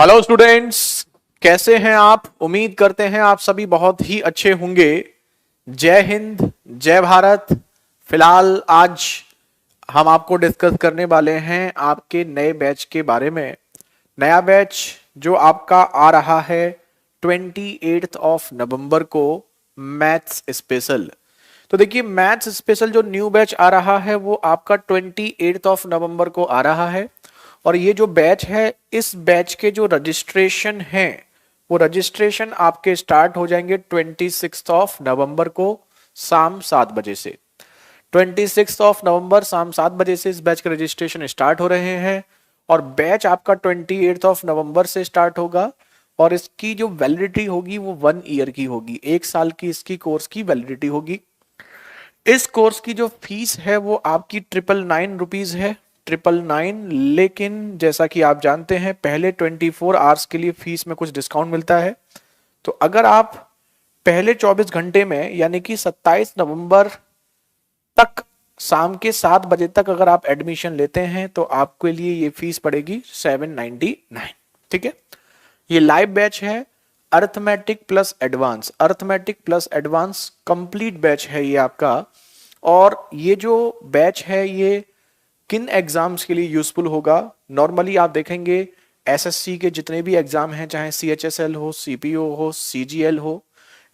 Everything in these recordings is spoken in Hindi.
हेलो स्टूडेंट्स, कैसे हैं आप। उम्मीद करते हैं आप सभी बहुत ही अच्छे होंगे। जय हिंद, जय भारत। फिलहाल आज हम आपको डिस्कस करने वाले हैं आपके नए बैच के बारे में। नया बैच जो आपका आ रहा है 28 नवंबर को, मैथ्स स्पेशल। तो देखिए, मैथ्स स्पेशल जो न्यू बैच आ रहा है वो आपका 28 नवंबर को आ रहा है। और ये जो बैच है, इस बैच के जो रजिस्ट्रेशन हैं वो रजिस्ट्रेशन आपके स्टार्ट हो जाएंगे 26 नवंबर को शाम 7 बजे से। 26 नवंबर शाम 7 बजे से इस बैच के रजिस्ट्रेशन स्टार्ट हो रहे हैं। और बैच आपका 28 नवंबर से स्टार्ट होगा। और इसकी जो वैलिडिटी होगी वो 1 ईयर की होगी, 1 साल की इसकी कोर्स की वैलिडिटी होगी। इस कोर्स की जो फीस है वो आपकी 999 रुपीज है, 999। लेकिन जैसा कि आप जानते हैं, पहले 24 आवर्स के लिए फीस में कुछ डिस्काउंट मिलता है। तो अगर आप पहले 24 घंटे में यानी कि 27 नवंबर तक शाम के 7 बजे तक अगर आप एडमिशन लेते हैं तो आपके लिए ये फीस पड़ेगी 799। ठीक है। ये लाइव बैच है, arithmetic plus advance, arithmetic plus advance complete batch है ये आपका। और ये जो बैच है ये किन एग्जाम्स के लिए यूजफुल होगा। नॉर्मली आप देखेंगे एसएससी के जितने भी एग्जाम हैं, चाहे सीएचएसएल हो, सीपीओ हो, सीजीएल हो,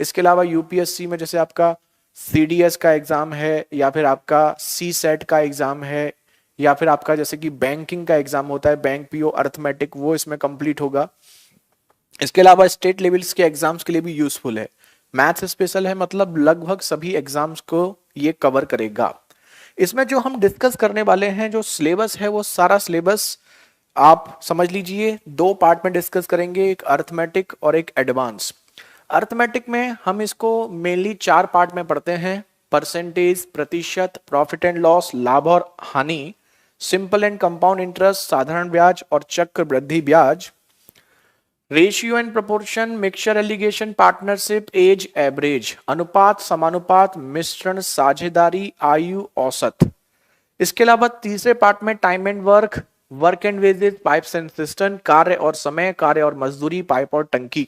इसके अलावा यूपीएससी में जैसे आपका सीडीएस का एग्जाम है, या फिर आपका सी सेट का एग्जाम है, या फिर आपका जैसे कि बैंकिंग का एग्जाम होता है, बैंक पीओ अर्थमेटिक, वो इसमें कंप्लीट होगा। इसके अलावा स्टेट लेवल्स के एग्जाम्स के लिए भी यूजफुल है। मैथ्स स्पेशल है, मतलब लगभग सभी एग्जाम्स को ये कवर करेगा। इसमें जो हम डिस्कस करने वाले हैं, जो सिलेबस है, वो सारा सिलेबस आप समझ लीजिए 2 पार्ट में डिस्कस करेंगे, एक अर्थमेटिक और एक एडवांस। अर्थमेटिक में हम इसको मेनली 4 पार्ट में पढ़ते हैं: परसेंटेज, प्रतिशत, प्रॉफिट एंड लॉस, लाभ और हानि, सिंपल एंड कंपाउंड इंटरेस्ट, साधारण ब्याज और चक्रवृद्धि ब्याज, ratio and proportion, mixture alligation, partnership, age, average, अनुपात, समानुपात, मिश्रण, साझेदारी, आयु, औसत। इसके अलावा तीसरे पार्ट में time and work, work and wages, pipes and system, कार्य और समय, कार्य और मजदूरी, पाइप और टंकी।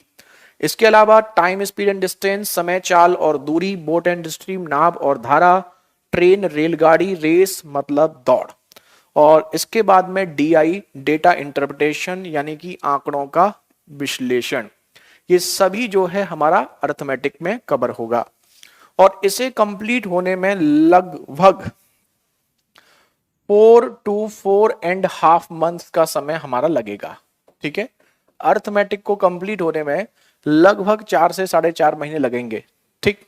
इसके अलावा टाइम, स्पीड एंड डिस्टेंस, समय, चाल और दूरी, बोट एंड स्ट्रीम, नाव और धारा, ट्रेन, रेलगाड़ी, रेस मतलब दौड़। और इसके बाद में डीआई, डेटा इंटरप्रिटेशन, यानी कि आंकड़ों का विश्लेषण। ये सभी जो है हमारा अर्थमेटिक में कवर होगा। और इसे कंप्लीट होने में लगभग 4 to 4.5 मंथ्स का समय हमारा लगेगा। ठीक है। अर्थमेटिक को कंप्लीट होने में लगभग 4 से 4.5 महीने लगेंगे। ठीक।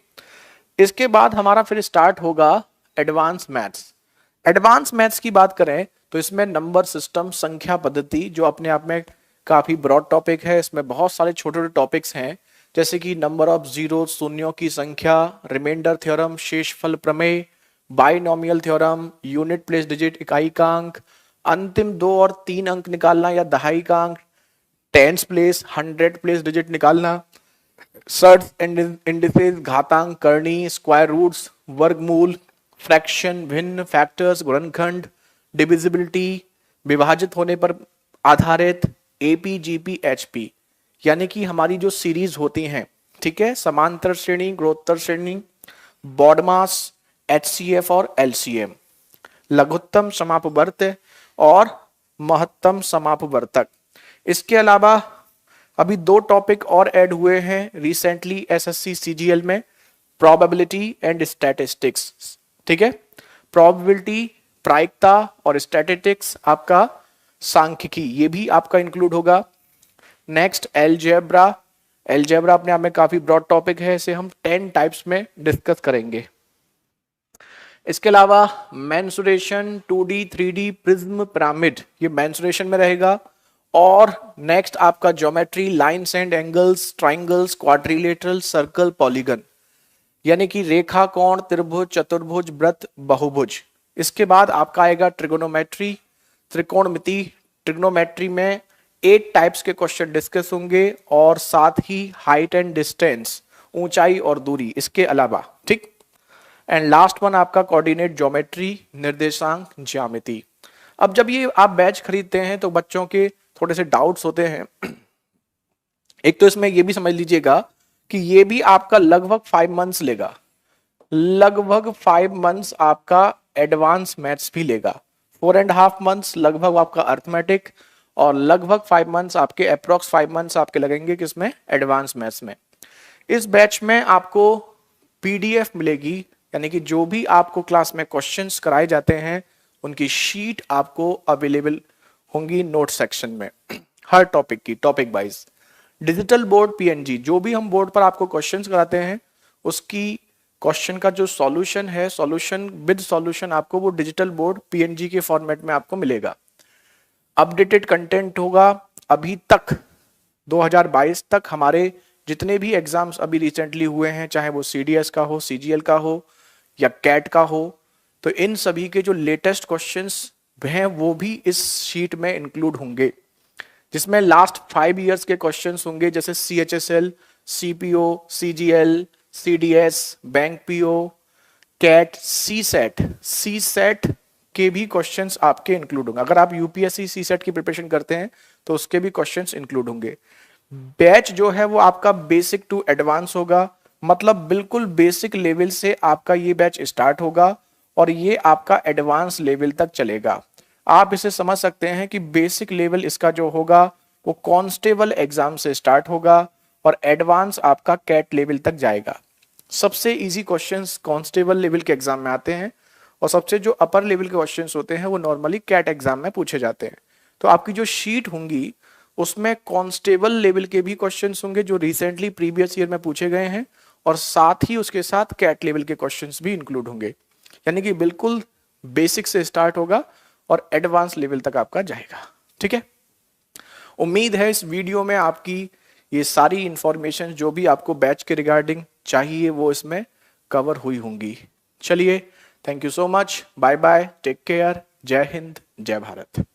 इसके बाद हमारा फिर स्टार्ट होगा एडवांस मैथ्स। एडवांस मैथ्स की बात करें तो इसमें नंबर सिस्टम, संख्या पद्धति, जो अपने आप में काफी ब्रॉड टॉपिक है। इसमें बहुत सारे छोटे छोटे टॉपिक्स हैं, जैसे कि नंबर ऑफ जीरो, शून्यों की संख्या, रिमाइंडर थ्योरम, शेषफल प्रमेय, binomial theorem, unit place digit, इकाई का अंक, अंतिम 2 और 3 अंक निकालना या दहाई का अंक, टेंस प्लेस, 100 प्लेस डिजिट निकालना, सर्ट्स एंड इंडिसेस, घातांक, करनी, स्क्वायर रूट्स, वर्गमूल, फ्रैक्शन, भिन्न, फैक्टर्स, गुणनखंड, डिविजिबिलिटी, विभाजित होने पर आधारित, एपी, जीपी, एचपी, यानी कि हमारी जो सीरीज होती हैं। ठीक है। समांतर श्रेणी, गुणोत्तर श्रेणी, बॉडमास, एचसीएफ और एलसीएम, लघुत्तम समापवर्त और महत्तम समापवर्तक। इसके अलावा अभी 2 टॉपिक और ऐड हुए हैं रिसेंटली एसएससी सीजीएल में, प्रोबेबिलिटी एंड स्टैटिस्टिक्स। ठीक है। प्रोबेबिलिटी, प्रायिकता, और स्टैटिस्टिक्स आपका सांख्यिकी, ये भी आपका इंक्लूड होगा। Next algebra. एलजेब्रा अपने आप में काफी ब्रॉड टॉपिक है, इसे हम 10 टाइप्स में डिस्कस करेंगे। इसके अलावा mensuration, 2D, 3D, prism, pyramid, ये मेंसुरेशन में रहेगा। और नेक्स्ट आपका geometry, lines and angles, triangles, quadrilateral, circle, polygon, यानी कि रेखा, कोण, त्रिभुज, चतुर्भुज, वृत्त, बहुभुज। इसके बाद आपका आएगा ट्रिगोनोमेट्री, त्रिकोणमिति। ट्रिग्नोमेट्री में 8 टाइप्स के क्वेश्चन डिस्कस होंगे, और साथ ही हाइट एंड डिस्टेंस, ऊंचाई और दूरी, इसके अलावा। ठीक। एंड लास्ट वन आपका कोऑर्डिनेट ज्योमेट्री, निर्देशांक ज्यामिति। अब जब ये आप बैच खरीदते हैं तो बच्चों के थोड़े से डाउट्स होते हैं एक तो इसमें ये भी समझ लीजिएगा कि ये भी आपका लगभग 5 मंथ्स लेगा, लगभग 5 मंथ्स आपका एडवांस मैथ्स भी लेगा, 4.5 मंथ्स लगभग आपका अर्थमेटिक, और लगभग 5 मंथ्स आपके अप्रोक्स 5 मंथ्स आपके लगेंगे किसमें, एडवांस मैथ्स में। इस बैच में आपको पीडीएफ मिलेगी, यानी कि जो भी आपको क्लास में क्वेश्चंस कराए जाते हैं उनकी शीट आपको अवेलेबल होंगी नोट सेक्शन में, हर टॉपिक की, topic wise. Digital board PNG, जो भी हम बोर्ड पर आपको क्वेश्चंस कराते हैं उसकी क्वेश्चन का जो सॉल्यूशन है, सॉल्यूशन विद सॉल्यूशन आपको वो डिजिटल बोर्ड पीएनजी के फॉर्मेट में आपको मिलेगा। अपडेटेड कंटेंट होगा। अभी तक 2022 तक हमारे जितने भी एग्जाम्स अभी रिसेंटली हुए हैं, चाहे वो सीडीएस का हो, सीजीएल का हो या कैट का हो, तो इन सभी के जो लेटेस्ट क्वेश्चंस हैं वो भी इस शीट में इंक्लूड होंगे, जिसमें लास्ट 5 इयर्स के क्वेश्चंस होंगे, जैसे CHSL, CPO, CGL, CDS, bank PO, CAT, C set के भी क्वेश्चंस आपके इंक्लूड होंगे। अगर आप यूपीएससी सी सेट की प्रिपरेशन करते हैं तो उसके भी क्वेश्चंस इंक्लूड होंगे। बैच जो है वो आपका बेसिक टू एडवांस होगा, मतलब बिल्कुल बेसिक लेवल से आपका ये बैच स्टार्ट होगा और ये आपका एडवांस लेवल तक चलेगा। आप इसे समझ सकते हैं कि बेसिक लेवल इसका जो होगा वो कांस्टेबल एग्जाम से स्टार्ट होगा और एडवांस आपका कैट लेवल तक जाएगा। सबसे इजी क्वेश्चंस कांस्टेबल लेवल के एग्जाम में आते हैं और सबसे जो अपर लेवल के क्वेश्चंस होते हैं वो नॉर्मली कैट एग्जाम में पूछे जाते हैं। तो आपकी जो शीट होंगी उसमें कांस्टेबल लेवल के भी क्वेश्चंस होंगे जो रिसेंटली प्रीवियस ईयर में पूछे गए हैं, और साथ ही उसके साथ कैट लेवल के क्वेश्चंस भी इंक्लूड होंगे, यानी कि बिल्कुल बेसिक से स्टार्ट होगा और एडवांस लेवल तक आपका जाएगा। ठीक है, उम्मीद है इस वीडियो में आपकी ये सारी इंफॉर्मेशन जो भी आपको बैच के रिगार्डिंग चाहिए वो इसमें कवर हुई होंगी। चलिए, thank you so much, bye bye, take care, जय हिंद, जय भारत।